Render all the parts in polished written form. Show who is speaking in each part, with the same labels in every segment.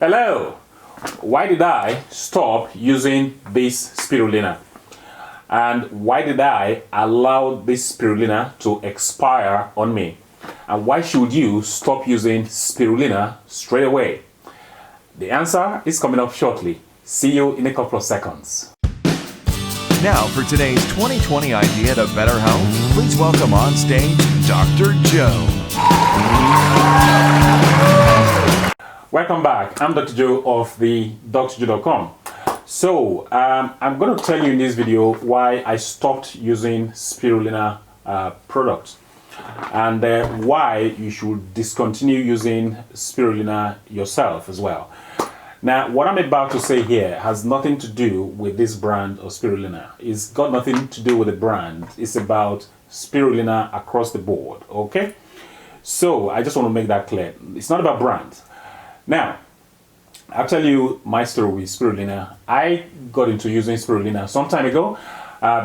Speaker 1: Hello! Why did I stop using this spirulina? And why did I allow this spirulina to expire on me? And why should you stop using spirulina straight away? The answer is coming up shortly. See you in a couple of seconds.
Speaker 2: Now for today's 2020 idea to better health, please welcome on stage Dr. Joe.
Speaker 1: Welcome back. I'm Dr. Joe of the drjoe.com. So I'm going to tell you in this video why I stopped using spirulina products and why you should discontinue using spirulina yourself as well. Now, what I'm about to say here has nothing to do with this brand of spirulina. It's got nothing to do with the brand. It's about spirulina across the board, okay? So I just want to make that clear. It's not about brand. Now, I'll tell you my story with spirulina. I got into using spirulina some time ago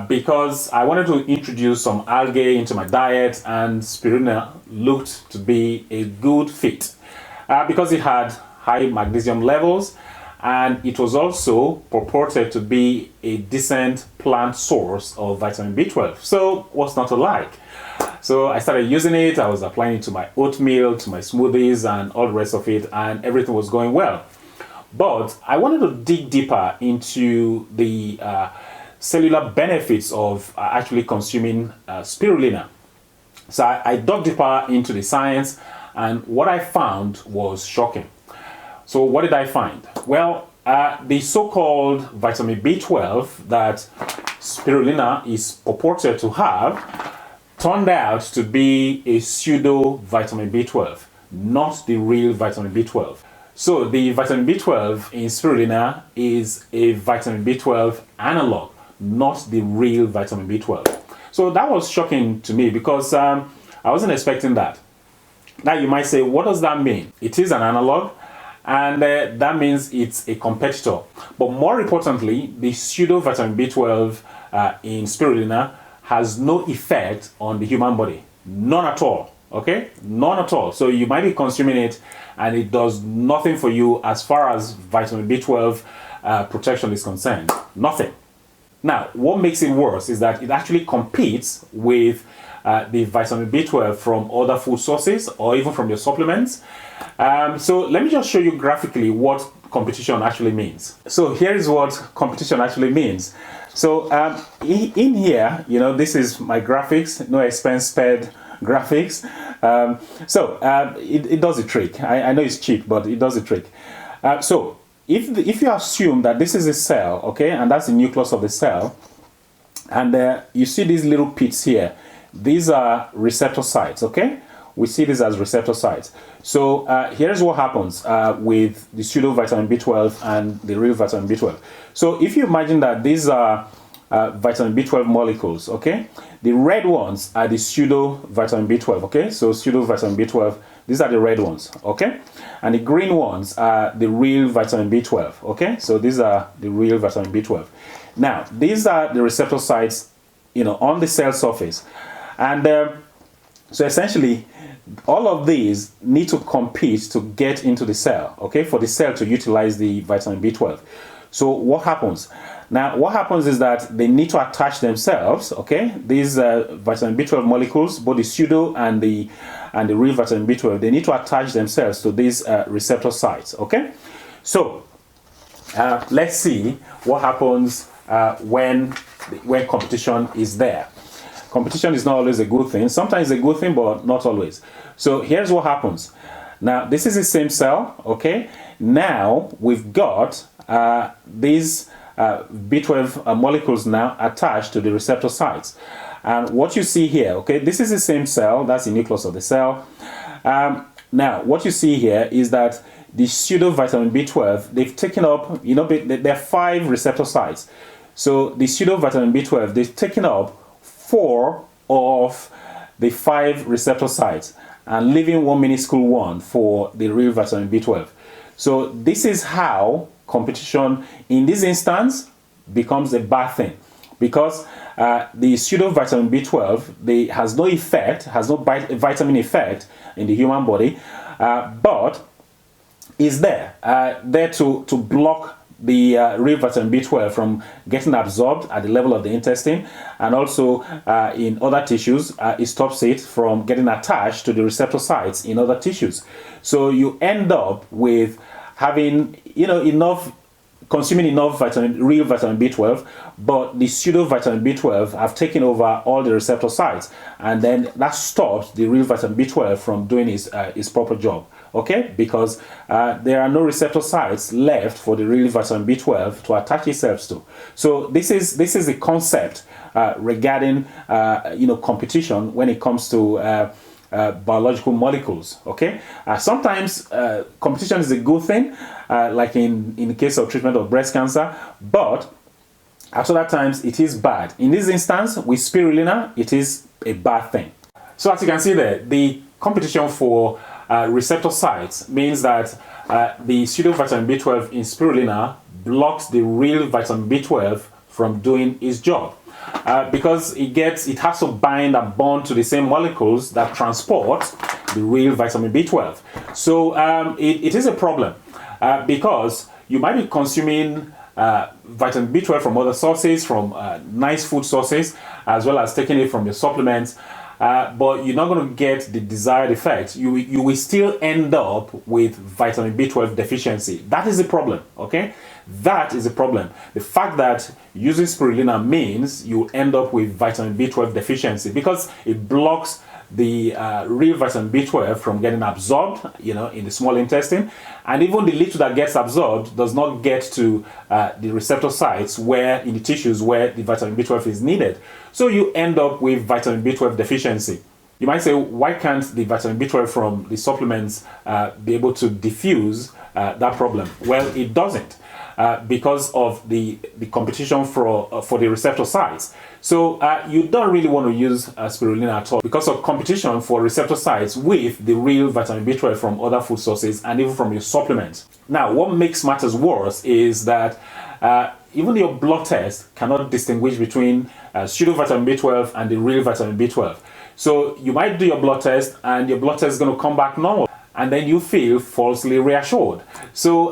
Speaker 1: because I wanted to introduce some algae into my diet, and spirulina looked to be a good fit because it had high magnesium levels, and it was also purported to be a decent plant source of vitamin B12. So what's not to like? So I started using it. I was applying it to my oatmeal, to my smoothies, and all the rest of it, and everything was going well. But I wanted to dig deeper into the cellular benefits of actually consuming spirulina. So I dug deeper into the science, and what I found was shocking. So what did I find? Well, the so-called vitamin B12 that spirulina is purported to have turned out to be a pseudo vitamin B12, not the real vitamin B12. So the vitamin B12 in spirulina is a vitamin B12 analog, not the real vitamin B12. So that was shocking to me because I wasn't expecting that. Now you might say, what does that mean? It is an analog, and that means it's a competitor. But more importantly, the pseudo vitamin B12 in spirulina has no effect on the human body. None at all. Okay? None at all. So you might be consuming it and it does nothing for you as far as vitamin B12 protection is concerned. Nothing. Now, what makes it worse is that it actually competes with the vitamin B12 from other food sources or even from your supplements. So let me just show you graphically what competition actually means. So here is what competition actually means. So in here, you know, this is my graphics, no expense spared graphics. It does the trick. I know it's cheap, but it does the trick. So if you assume that this is a cell, okay, and that's the nucleus of the cell, and you see these little pits here, these are receptor sites, okay? We see this as receptor sites. So here's what happens with the pseudo vitamin B12 and the real vitamin B12. So if you imagine that these are vitamin B12 molecules, okay? The red ones are the pseudo vitamin B12, okay? So pseudo vitamin B12, these are the red ones, okay? And the green ones are the real vitamin B12, okay? So these are the real vitamin B12. Now, these are the receptor sites, you know, on the cell surface. And so essentially, all of these need to compete to get into the cell, okay, for the cell to utilize the vitamin B12. So what happens? Now, what happens is that they need to attach themselves, okay, these vitamin B12 molecules, both the pseudo and the real vitamin B12, they need to attach themselves to these receptor sites, okay? So let's see what happens when competition is there. Competition is not always a good thing. Sometimes it's a good thing, but not always. So here's what happens. Now, this is the same cell, okay? Now, we've got these B12 molecules now attached to the receptor sites. And what you see here, okay, this is the same cell. That's the nucleus of the cell. Now, what you see here is that the pseudo vitamin B12, they've taken up, you know, there are 5 receptor sites. So the pseudo vitamin B12, they've taken up 4 of the 5 receptor sites and leaving one minuscule one for the real vitamin B12. So this is how competition in this instance becomes a bad thing, because the pseudo vitamin B12 has no effect, has no vitamin effect in the human body, but is there to block the real vitamin B12 from getting absorbed at the level of the intestine, and also in other tissues. It stops it from getting attached to the receptor sites in other tissues. So you end up with having, consuming enough real vitamin B12, but the pseudo vitamin B12 have taken over all the receptor sites, and then that stops the real vitamin B12 from doing its proper job. Okay, because there are no receptor sites left for the real vitamin B12 to attach itself to. So this is the concept regarding competition when it comes to biological molecules. Okay, sometimes competition is a good thing, like in the case of treatment of breast cancer, but at other times it is bad. In this instance, with spirulina, it is a bad thing. So as you can see there, the competition for receptor sites means that the pseudo vitamin B12 in spirulina blocks the real vitamin B12 from doing its job, because it has to bind and bond to the same molecules that transport the real vitamin B12. So it is a problem, because you might be consuming vitamin B12 from other sources, from nice food sources, as well as taking it from your supplements. But you're not going to get the desired effect. You will still end up with vitamin B12 deficiency. That is the problem, okay? That is the problem. The fact that using spirulina means you end up with vitamin B12 deficiency, because it blocks the real vitamin B12 from getting absorbed, in the small intestine, and even the little that gets absorbed does not get to the receptor sites in the tissues where the vitamin B12 is needed. So you end up with vitamin B12 deficiency. You might say, why can't the vitamin B12 from the supplements be able to diffuse that problem? Well, it doesn't. Because of the competition for the receptor sites. So you don't really want to use spirulina at all, because of competition for receptor sites with the real vitamin B12 from other food sources and even from your supplements. Now, what makes matters worse is that even your blood test cannot distinguish between pseudo vitamin B12 and the real vitamin B12. So you might do your blood test and your blood test is going to come back normal, and then you feel falsely reassured. So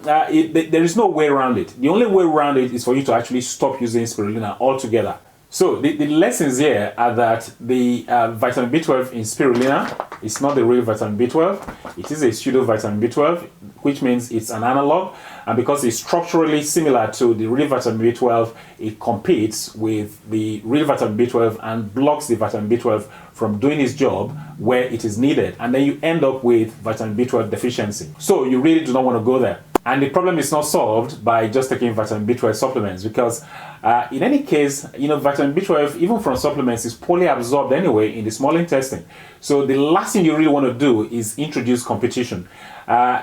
Speaker 1: there is no way around it. The only way around it is for you to actually stop using spirulina altogether. So the lessons here are that the vitamin B12 in spirulina is not the real vitamin B12. It is a pseudo vitamin B12, which means it's an analog. And because it's structurally similar to the real vitamin B12, it competes with the real vitamin B12 and blocks the vitamin B12 from doing its job where it is needed. And then you end up with vitamin B12 deficiency. So you really do not want to go there. And the problem is not solved by just taking vitamin B12 supplements, because in any case, vitamin B12, even from supplements, is poorly absorbed anyway in the small intestine. So the last thing you really want to do is introduce competition.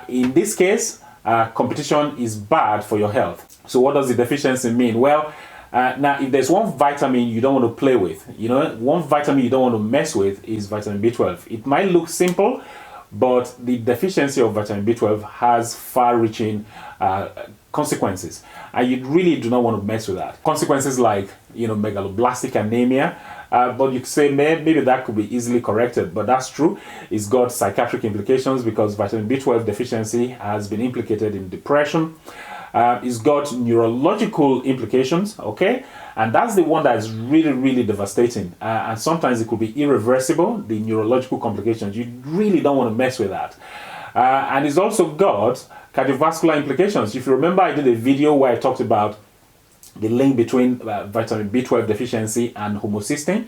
Speaker 1: In this case, competition is bad for your health. So what does the deficiency mean? Well, now if there's one vitamin you don't want to play with, one vitamin you don't want to mess with is vitamin B12. It might look simple, but the deficiency of vitamin B12 has far-reaching consequences, and you really do not want to mess with that. Consequences like, megaloblastic anemia, but you could say maybe that could be easily corrected, but that's true. It's got psychiatric implications, because vitamin B12 deficiency has been implicated in depression. It's got neurological implications, okay? And that's the one that is really, really devastating. And sometimes it could be irreversible, the neurological complications. You really don't want to mess with that. And it's also got cardiovascular implications. If you remember, I did a video where I talked about the link between vitamin B12 deficiency and homocysteine,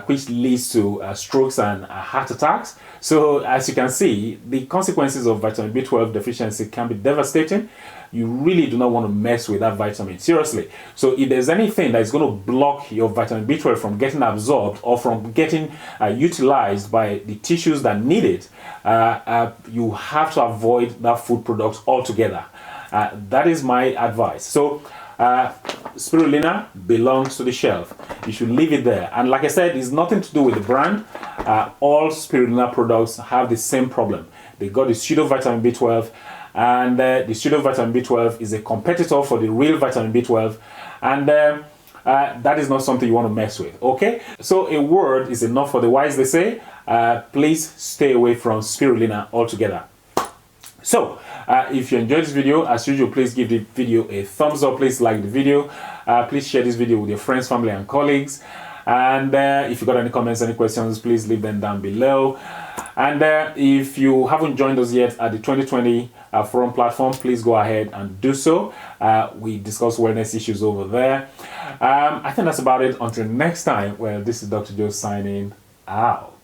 Speaker 1: which leads to strokes and heart attacks. So as you can see, the consequences of vitamin B12 deficiency can be devastating. You really do not want to mess with that vitamin, seriously. So if there's anything that is going to block your vitamin B12 from getting absorbed or from getting utilized by the tissues that need it, you have to avoid that food product altogether. That is my advice. So spirulina belongs to the shelf. You should leave it there. And like I said, it's nothing to do with the brand. All spirulina products have the same problem. They got the pseudo vitamin B12, and the pseudo vitamin B12 is a competitor for the real vitamin B12, and that is not something you want to mess with, okay? So a word is enough for the wise, they say. Please stay away from spirulina altogether. So If you enjoyed this video, as usual, please give the video a thumbs up. Please like the video. Please share this video with your friends, family, and colleagues. And if you got any comments, any questions, please leave them down below. And if you haven't joined us yet at the 2020 Forum platform, please go ahead and do so. We discuss wellness issues over there. I think that's about it. Until next time, well, this is Dr. Joe signing out.